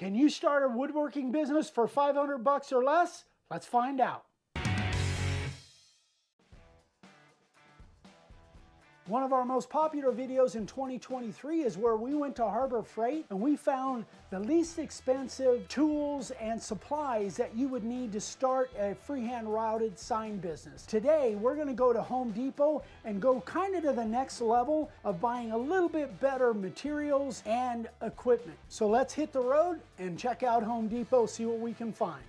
Can you start a woodworking business for 500 bucks or less? Let's find out. One of our most popular videos in 2023 is where we went to Harbor Freight and we found the least expensive tools and supplies that you would need to start a freehand routed sign business. Today, we're going to go to Home Depot and go kind of to the next level of buying a little bit better materials and equipment. So let's hit the road and check out Home Depot, see what we can find.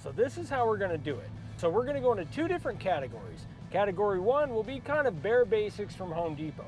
So this is how we're going to do it. So we're going to go into two different categories. Category 1 will be kind of bare basics from Home Depot.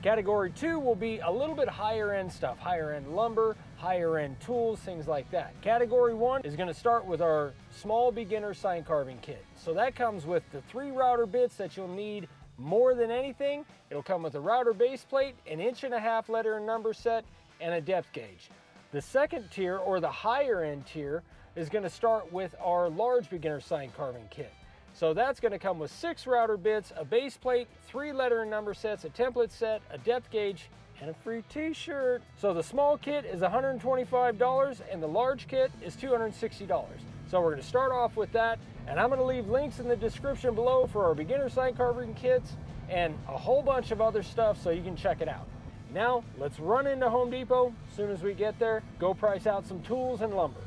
Category 2 will be a little bit higher end stuff, higher end lumber, higher end tools, things like that. Category 1 is going to start with our small beginner sign carving kit. So that comes with the 3 router bits that you'll need more than anything. It'll come with a router base plate, an 1.5-inch letter and number set, and a depth gauge. The second tier, or the higher end tier, is going to start with our large beginner sign carving kit. So that's going to come with 6 router bits, a base plate, 3 letter and number sets, a template set, a depth gauge, and a free t-shirt. So the small kit is $125 and the large kit is $260. So we're going to start off with that, and I'm going to leave links in the description below for our beginner sign carving kits and a whole bunch of other stuff so you can check it out. Now let's run into Home Depot. As soon as we get there, go price out some tools and lumber.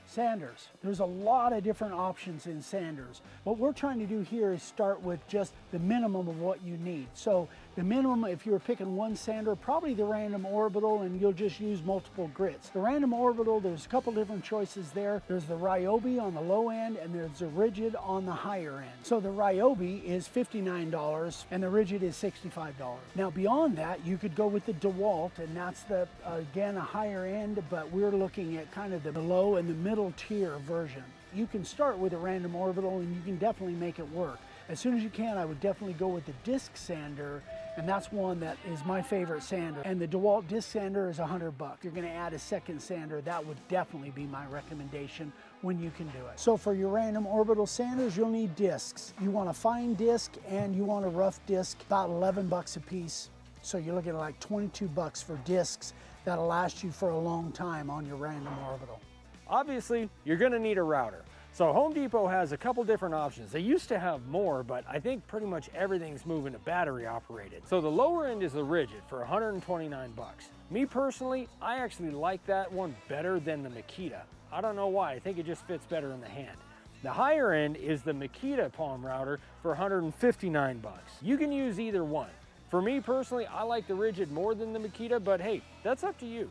Sanders. There's a lot of different options in sanders. What we're trying to do here is start with just the minimum of what you need. So the minimum, if you were picking one sander, probably the random orbital, and you'll just use multiple grits. The random orbital, there's a couple different choices there. There's the Ryobi on the low end and there's the rigid on the higher end. So the Ryobi is $59 and the rigid is $65. Now beyond that, you could go with the DeWalt, and that's the, again, a higher end, but we're looking at kind of the low and the middle tier version. You can start with a random orbital and you can definitely make it work. As soon as you can, I would definitely go with the disc sander, and that's one that is my favorite sander. And the DeWalt disc sander is 100 bucks. If you're gonna add a second sander, that would definitely be my recommendation when you can do it. So for your random orbital sanders, you'll need discs. You want a fine disc and you want a rough disc, about 11 bucks a piece. So you're looking at like 22 bucks for discs that'll last you for a long time on your random orbital. Obviously, you're going to need a router. So Home Depot has a couple different options. They used to have more, but I think pretty much everything's moving to battery operated. So the lower end is the rigid for 129 bucks. Me personally, I actually like that one better than the Makita. I don't know why, I think it just fits better in the hand. The higher end is the Makita palm router for 159 bucks. You can use either one. For me personally, I like the rigid more than the Makita, but hey, that's up to you.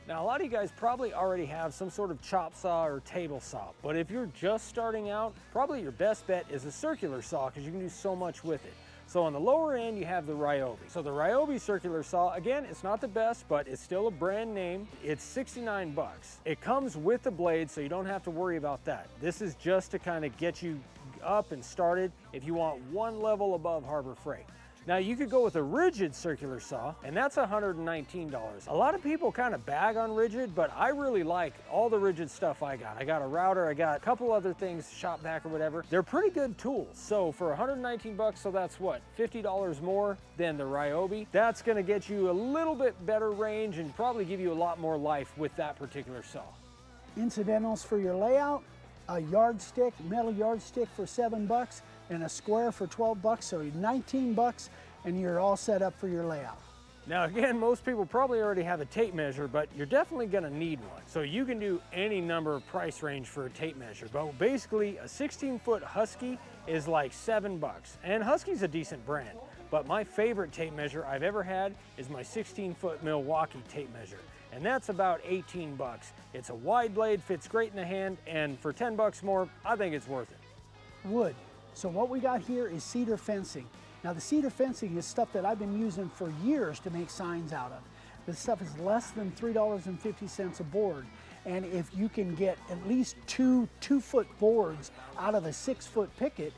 Now, a lot of you guys probably already have some sort of chop saw or table saw, but if you're just starting out, probably your best bet is a circular saw because you can do so much with it. So on the lower end, you have the Ryobi. So the Ryobi circular saw, again, it's not the best, but it's still a brand name. It's 69 bucks. It comes with the blade, so you don't have to worry about that. This is just to kind of get you up and started if you want one level above Harbor Freight. Now you could go with a rigid circular saw, and that's $119. A lot of people kind of bag on rigid, but I really like all the rigid stuff I got. I got a router, I got a couple other things, shop vac or whatever. They're pretty good tools. So for 119 bucks, so that's what, $50 more than the Ryobi. That's gonna get you a little bit better range and probably give you a lot more life with that particular saw. Incidentals for your layout, a yardstick, metal yardstick for 7 bucks, and a square for 12 bucks, so 19 bucks, and you're all set up for your layout. Now again, most people probably already have a tape measure, but you're definitely gonna need one. So you can do any number of price range for a tape measure, but basically a 16-foot Husky is like 7 bucks, and Husky's a decent brand. But my favorite tape measure I've ever had is my 16-foot Milwaukee tape measure, and that's about 18 bucks. It's a wide blade, fits great in the hand, and for 10 bucks more, I think it's worth it. Wood. So what we got here is cedar fencing. Now the cedar fencing is stuff that I've been using for years to make signs out of. This stuff is less than $3.50 a board. And if you can get at least two 2-foot boards out of a 6-foot picket,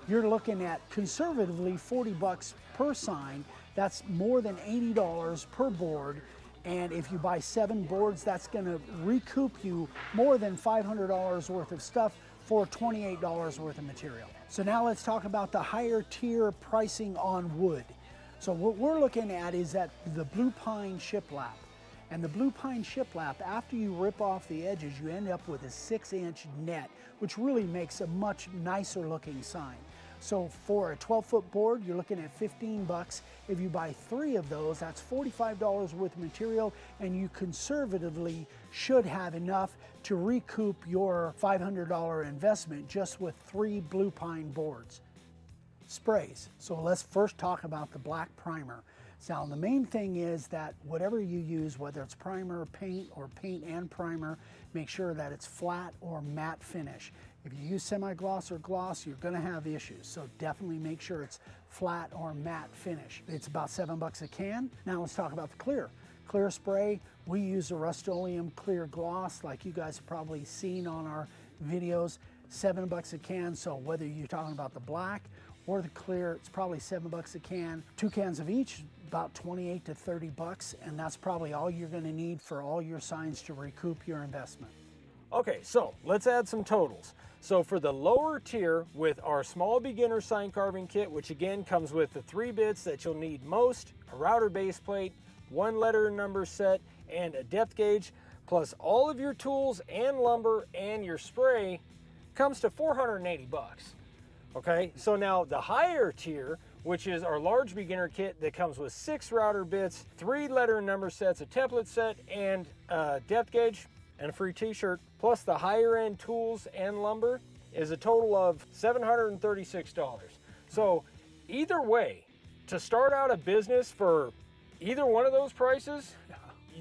you're looking at conservatively 40 bucks per sign. That's more than $80 per board. And if you buy 7 boards, that's gonna recoup you more than $500 worth of stuff for $28 worth of material. So now let's talk about the higher tier pricing on wood. So what we're looking at is that the blue pine shiplap. And the blue pine shiplap, after you rip off the edges, you end up with a 6-inch net, which really makes a much nicer looking sign. So for a 12-foot board, you're looking at 15 bucks. If you buy 3 of those, that's $45 worth of material, and you conservatively should have enough to recoup your $500 investment just with 3 blue pine boards. Sprays. So let's first talk about the black primer. Now the main thing is that whatever you use, whether it's primer, paint, or paint and primer, make sure that it's flat or matte finish. If you use semi-gloss or gloss, you're gonna have issues. So definitely make sure it's flat or matte finish. It's about 7 bucks a can. Now let's talk about the clear. Clear spray, we use a Rust-Oleum clear gloss like you guys have probably seen on our videos. 7 bucks a can, so whether you're talking about the black or the clear, it's probably 7 bucks a can. 2 cans of each, about 28 to 30 bucks, and that's probably all you're gonna need for all your signs to recoup your investment. Okay, so let's add some totals. So for the lower tier with our small beginner sign carving kit, which again comes with the 3 bits that you'll need most, a router base plate, 1 letter and number set, and a depth gauge, plus all of your tools and lumber and your spray, comes to 480 bucks. Okay, so now the higher tier, which is our large beginner kit that comes with 6 router bits, 3 letter and number sets, a template set, and a depth gauge, and a free t-shirt, plus the higher end tools and lumber, is a total of $736. So either way, to start out a business for either one of those prices,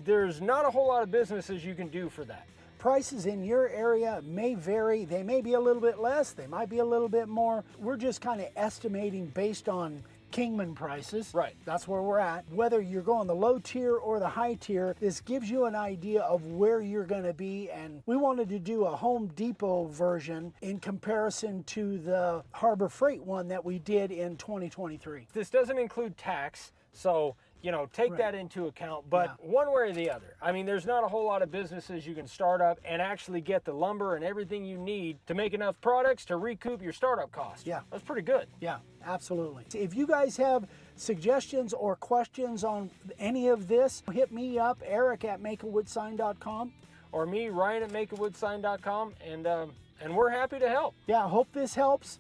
there's not a whole lot of businesses you can do for that. Prices in your area may vary. They may be a little bit less, they might be a little bit more. We're just kind of estimating based on Kingman prices. Right. That's where we're at. Whether you're going the low tier or the high tier, this gives you an idea of where you're going to be. And we wanted to do a Home Depot version in comparison to the Harbor Freight one that we did in 2023. This doesn't include tax, so you know, take that into account, but one way or the other. I mean, there's not a whole lot of businesses you can start up and actually get the lumber and everything you need to make enough products to recoup your startup cost. Yeah. That's pretty good. Yeah, absolutely. If you guys have suggestions or questions on any of this, hit me up, Eric at makeawoodsign.com. Or me, Ryan at makeawoodsign.com, and we're happy to help. Yeah, I hope this helps.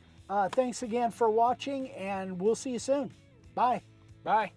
Thanks again for watching, and we'll see you soon. Bye. Bye.